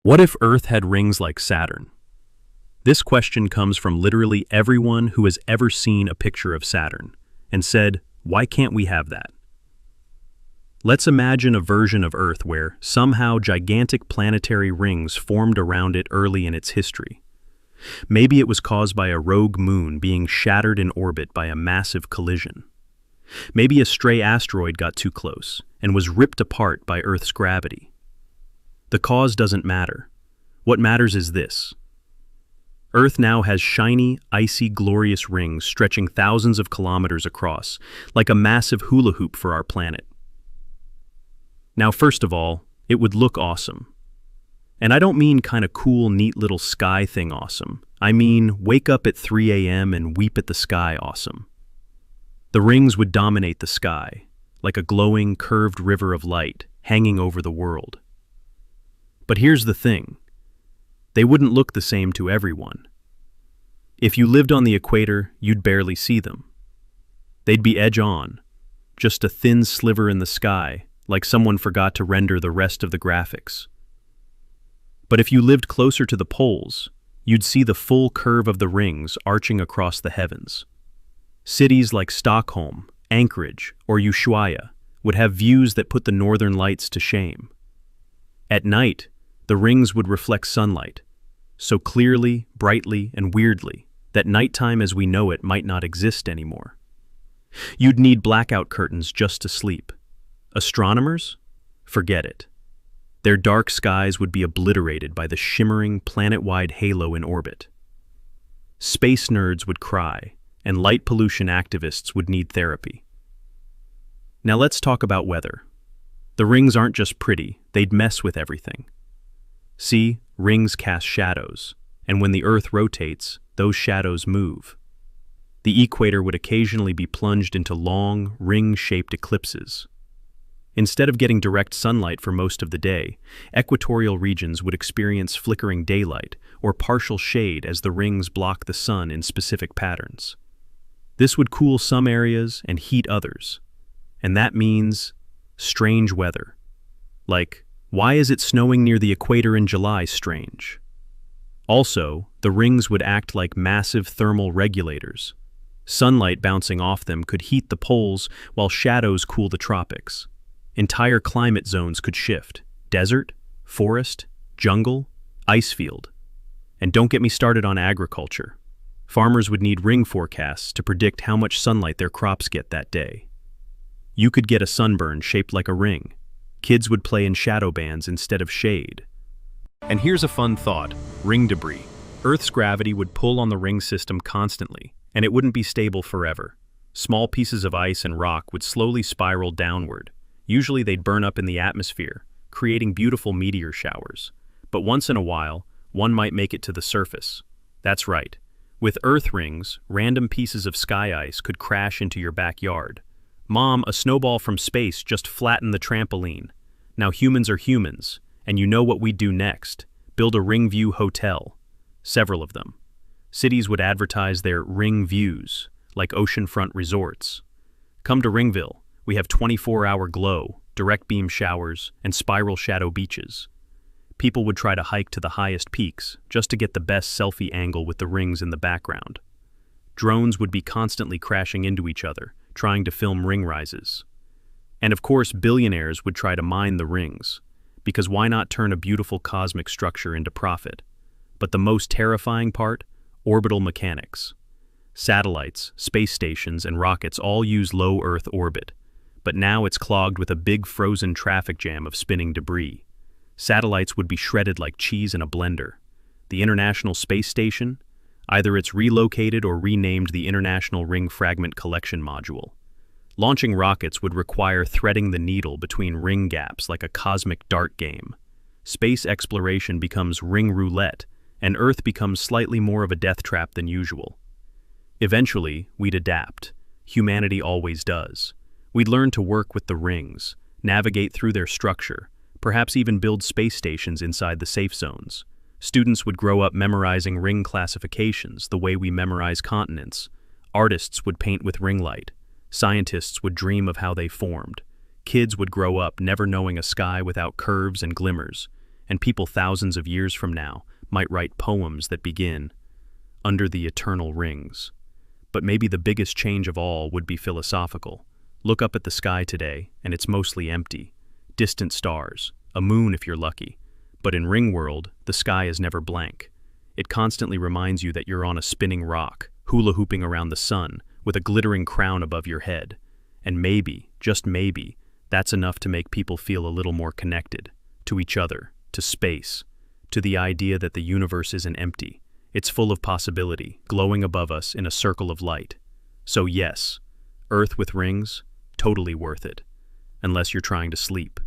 What if Earth had rings like Saturn? This question comes from literally everyone who has ever seen a picture of Saturn and said, why can't we have that? Let's imagine a version of Earth where somehow gigantic planetary rings formed around it early in its history. Maybe it was caused by a rogue moon being shattered in orbit by a massive collision. Maybe a stray asteroid got too close and was ripped apart by Earth's gravity. The cause doesn't matter. What matters is this. Earth now has shiny, icy, glorious rings stretching thousands of kilometers across, like a massive hula hoop for our planet. Now, first of all, it would look awesome. And I don't mean kind of cool, neat little sky thing awesome. I mean wake up at 3 a.m. and weep at the sky awesome. The rings would dominate the sky, like a glowing, curved river of light hanging over the world. But here's the thing. They wouldn't look the same to everyone. If you lived on the equator, you'd barely see them. They'd be edge-on, just a thin sliver in the sky, like someone forgot to render the rest of the graphics. But if you lived closer to the poles, you'd see the full curve of the rings arching across the heavens. Cities like Stockholm, Anchorage, or Ushuaia would have views that put the northern lights to shame. At night, the rings would reflect sunlight, so clearly, brightly, and weirdly that nighttime as we know it might not exist anymore. You'd need blackout curtains just to sleep. Astronomers? Forget it. Their dark skies would be obliterated by the shimmering, planet-wide halo in orbit. Space nerds would cry, and light pollution activists would need therapy. Now let's talk about weather. The rings aren't just pretty, they'd mess with everything. See, rings cast shadows, and when the Earth rotates, those shadows move. The equator would occasionally be plunged into long, ring-shaped eclipses. Instead of getting direct sunlight for most of the day, equatorial regions would experience flickering daylight or partial shade as the rings block the sun in specific patterns. This would cool some areas and heat others, and that means strange weather. Like, why is it snowing near the equator in July strange? Also, the rings would act like massive thermal regulators. Sunlight bouncing off them could heat the poles while shadows cool the tropics. Entire climate zones could shift: desert, forest, jungle, ice field. And don't get me started on agriculture. Farmers would need ring forecasts to predict how much sunlight their crops get that day. You could get a sunburn shaped like a ring. Kids would play in shadow bands instead of shade. And here's a fun thought: ring debris. Earth's gravity would pull on the ring system constantly, and it wouldn't be stable forever. Small pieces of ice and rock would slowly spiral downward. Usually they'd burn up in the atmosphere, creating beautiful meteor showers. But once in a while, one might make it to the surface. That's right. With Earth rings, random pieces of sky ice could crash into your backyard. Mom, a snowball from space just flattened the trampoline. Now humans are humans, and you know what we'd do next: build a ring view hotel. Several of them. Cities would advertise their ring views, like oceanfront resorts. Come to Ringville. We have 24-hour glow, direct beam showers, and spiral shadow beaches. People would try to hike to the highest peaks just to get the best selfie angle with the rings in the background. Drones would be constantly crashing into each other, trying to film ring rises. And of course, billionaires would try to mine the rings, because why not turn a beautiful cosmic structure into profit? But the most terrifying part? Orbital mechanics. Satellites, space stations, and rockets all use low Earth orbit, but now it's clogged with a big frozen traffic jam of spinning debris. Satellites would be shredded like cheese in a blender. The International Space Station? Either it's relocated or renamed the International Ring Fragment Collection Module. Launching rockets would require threading the needle between ring gaps like a cosmic dart game. Space exploration becomes ring roulette, and Earth becomes slightly more of a death trap than usual. Eventually, we'd adapt. Humanity always does. We'd learn to work with the rings, navigate through their structure, perhaps even build space stations inside the safe zones. Students would grow up memorizing ring classifications the way we memorize continents. Artists would paint with ring light. Scientists would dream of how they formed. Kids would grow up never knowing a sky without curves and glimmers. and people thousands of years from now might write poems that begin, "Under the eternal rings." But maybe the biggest change of all would be philosophical. Look up at the sky today, and it's mostly empty. Distant stars, a moon if you're lucky. But in Ring World, the sky is never blank. It constantly reminds you that you're on a spinning rock, hula hooping around the sun, with a glittering crown above your head. And maybe, just maybe, that's enough to make people feel a little more connected. To each other, to space, to the idea that the universe isn't empty. It's full of possibility, glowing above us in a circle of light. So yes, Earth with rings, totally worth it. Unless you're trying to sleep.